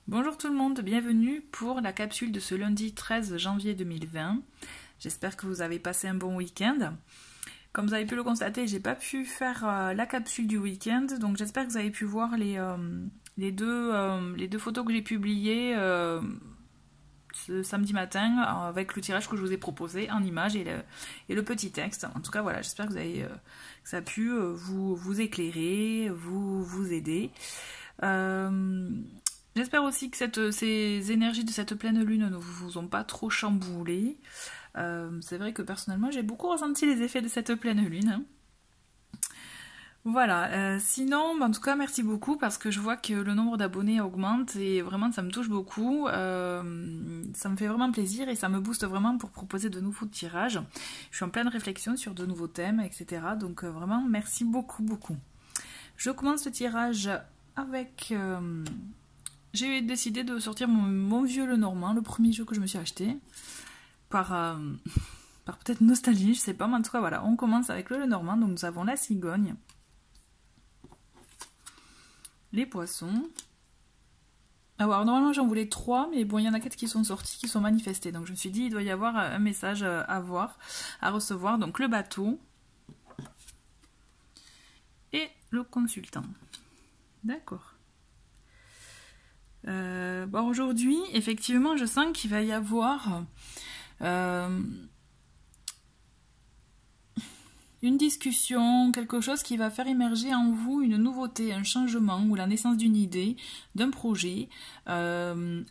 Bonjour tout le monde, bienvenue pour la capsule de ce lundi 13 janvier 2020. J'espère que vous avez passé un bon week-end. Comme vous avez pu le constater, j'ai pas pu faire la capsule du week-end, donc j'espère que vous avez pu voir les deux photos que j'ai publiées ce samedi matin avec le tirage que je vous ai proposé en images et le petit texte. En tout cas, voilà, j'espère que que ça a pu vous éclairer, vous aider. J'espère aussi que ces énergies de cette pleine lune ne vous ont pas trop chamboulé. C'est vrai que personnellement, j'ai beaucoup ressenti les effets de cette pleine lune, hein. Voilà, sinon, en tout cas, merci beaucoup parce que je vois que le nombre d'abonnés augmente et vraiment ça me touche beaucoup. Ça me fait vraiment plaisir et ça me booste vraiment pour proposer de nouveaux tirages. Je suis en pleine réflexion sur de nouveaux thèmes, etc. Donc vraiment, merci beaucoup, beaucoup. Je commence le tirage avec... j'ai décidé de sortir mon vieux Lenormand, le premier jeu que je me suis acheté, par peut-être nostalgie, je sais pas, mais en tout cas voilà, on commence avec le Lenormand, donc nous avons la cigogne, les poissons. Alors normalement j'en voulais 3, mais bon, il y en a 4 qui sont sortis, qui sont manifestés, donc je me suis dit il doit y avoir un message à recevoir, donc le bateau et le consultant. D'accord. Bon, aujourd'hui, effectivement, je sens qu'il va y avoir une discussion, quelque chose qui va faire émerger en vous une nouveauté, un changement ou la naissance d'une idée, d'un projet, d'envie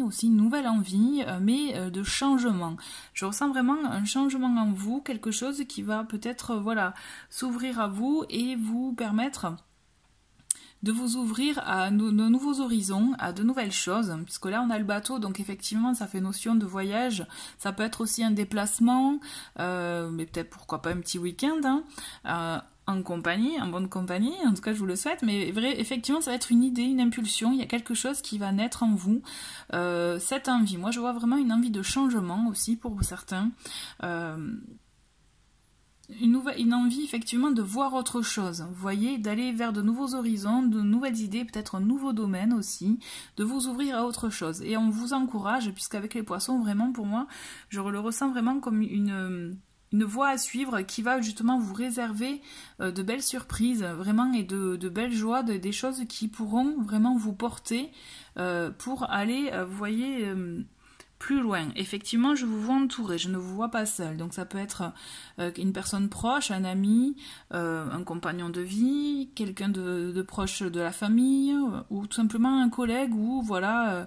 aussi, une nouvelle envie, mais de changement. Je ressens vraiment un changement en vous, quelque chose qui va peut-être voilà, s'ouvrir à vous et vous permettre de vous ouvrir à de nouveaux horizons, à de nouvelles choses, puisque là on a le bateau, donc effectivement ça fait notion de voyage, ça peut être aussi un déplacement, mais peut-être pourquoi pas un petit week-end, hein, en compagnie, en bonne compagnie, en tout cas je vous le souhaite, mais effectivement ça va être une idée, une impulsion, il y a quelque chose qui va naître en vous, cette envie, moi je vois vraiment une envie de changement aussi pour certains, une envie effectivement de voir autre chose, vous voyez, d'aller vers de nouveaux horizons, de nouvelles idées, peut-être un nouveau domaine aussi, de vous ouvrir à autre chose. Et on vous encourage, puisqu'avec les poissons, vraiment pour moi, je le ressens vraiment comme une voie à suivre qui va justement vous réserver de belles surprises, vraiment, et de belles joies, des choses qui pourront vraiment vous porter pour aller, vous voyez... plus loin. Effectivement, je vous vois entouré, je ne vous vois pas seul. Donc ça peut être une personne proche, un ami, un compagnon de vie, quelqu'un de proche de la famille, ou tout simplement un collègue, ou voilà,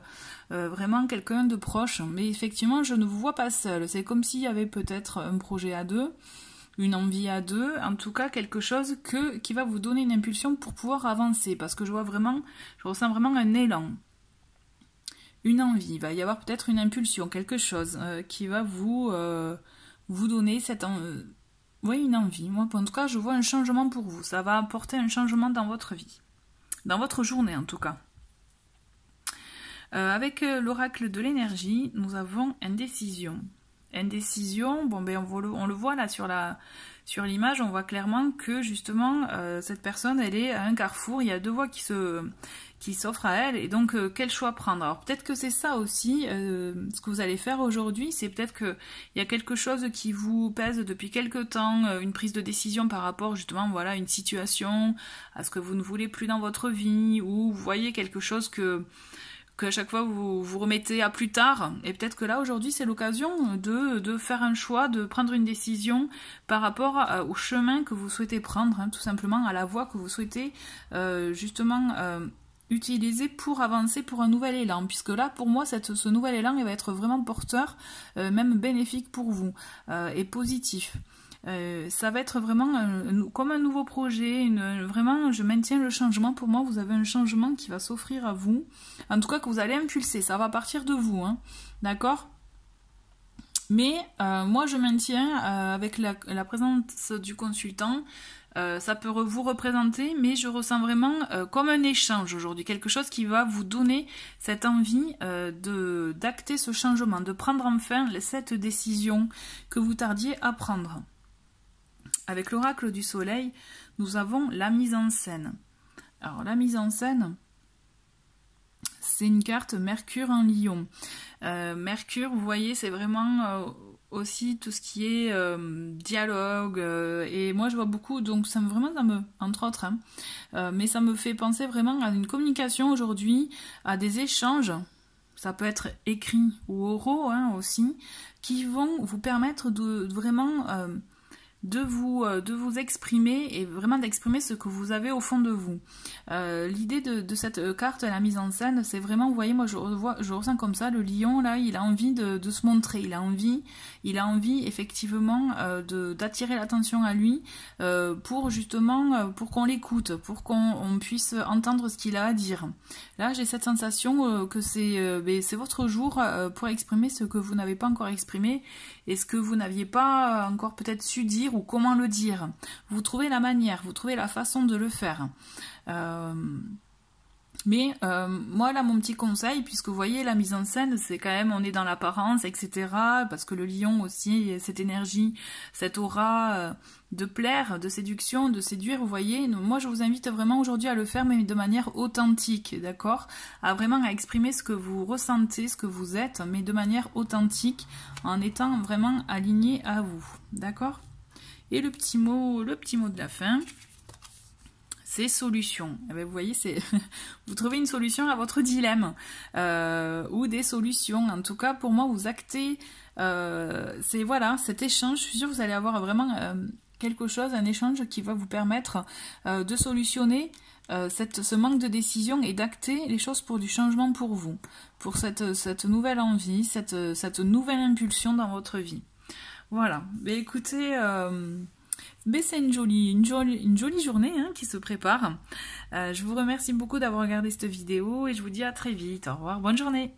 vraiment quelqu'un de proche. Mais effectivement, je ne vous vois pas seul. C'est comme s'il y avait peut-être un projet à deux, une envie à deux, en tout cas quelque chose qui va vous donner une impulsion pour pouvoir avancer. Parce que je ressens vraiment un élan. Une envie, il va y avoir peut-être une impulsion, quelque chose qui va vous donner une envie. Moi, en tout cas, je vois un changement pour vous. Ça va apporter un changement dans votre vie, dans votre journée en tout cas. Avec l'oracle de l'énergie, nous avons indécision. Indécision, bon ben on le voit là sur l'image, on voit clairement que justement cette personne elle est à un carrefour, il y a deux voies qui s'offrent à elle, et donc quel choix prendre. Alors peut-être que c'est ça aussi ce que vous allez faire aujourd'hui, c'est peut-être qu'il y a quelque chose qui vous pèse depuis quelque temps, une prise de décision par rapport justement voilà, à une situation, à ce que vous ne voulez plus dans votre vie, ou vous voyez quelque chose qu'à chaque fois vous remettez à plus tard, et peut-être que là aujourd'hui c'est l'occasion de faire un choix, de prendre une décision par rapport au chemin que vous souhaitez prendre, hein, tout simplement à la voie que vous souhaitez justement utiliser pour avancer pour un nouvel élan, puisque là pour moi ce nouvel élan il va être vraiment porteur, même bénéfique pour vous et positif. Ça va être vraiment comme un nouveau projet, vraiment je maintiens le changement. Pour moi vous avez un changement qui va s'offrir à vous, en tout cas que vous allez impulser, ça va partir de vous, hein, d'accord, mais moi je maintiens avec la présence du consultant, ça peut vous représenter, mais je ressens vraiment comme un échange aujourd'hui, quelque chose qui va vous donner cette envie d'acter ce changement, de prendre enfin cette décision que vous tardiez à prendre. Avec l'oracle du soleil, nous avons la mise en scène. Alors la mise en scène, c'est une carte Mercure en Lion. Mercure, vous voyez, c'est vraiment aussi tout ce qui est dialogue, et moi je vois beaucoup, donc ça me entre autres, hein, mais ça me fait penser vraiment à une communication aujourd'hui, à des échanges, ça peut être écrit ou oraux, hein, aussi, qui vont vous permettre de vraiment de vous exprimer et vraiment d'exprimer ce que vous avez au fond de vous. L'idée de cette carte, la mise en scène, c'est vraiment, vous voyez, moi je ressens comme ça, le lion là, il a envie de se montrer, il a envie effectivement d'attirer l'attention à lui, pour justement, pour qu'on l'écoute, pour qu'on puisse entendre ce qu'il a à dire. Là j'ai cette sensation que c'est votre jour pour exprimer ce que vous n'avez pas encore exprimé, et ce que vous n'aviez pas encore peut-être su dire, ou comment le dire. Vous trouvez la manière, vous trouvez la façon de le faire. Mais moi là, mon petit conseil, puisque vous voyez la mise en scène, c'est quand même, on est dans l'apparence, etc. Parce que le lion aussi, cette énergie, cette aura de plaire, de séduction, de séduire, vous voyez. Moi je vous invite vraiment aujourd'hui à le faire, mais de manière authentique, d'accord, à vraiment à exprimer ce que vous ressentez, ce que vous êtes, mais de manière authentique, en étant vraiment aligné à vous, d'accord. Et le petit mot de la fin, c'est solution. Eh bien, vous voyez, vous trouvez une solution à votre dilemme, ou des solutions. En tout cas, pour moi, vous actez, c'est voilà, cet échange. Je suis sûre que vous allez avoir vraiment quelque chose, un échange qui va vous permettre de solutionner ce manque de décision, et d'acter les choses pour du changement pour vous, pour cette nouvelle envie, cette nouvelle impulsion dans votre vie. Voilà, mais écoutez, c'est une jolie journée, hein, qui se prépare. Je vous remercie beaucoup d'avoir regardé cette vidéo, et je vous dis à très vite. Au revoir, bonne journée.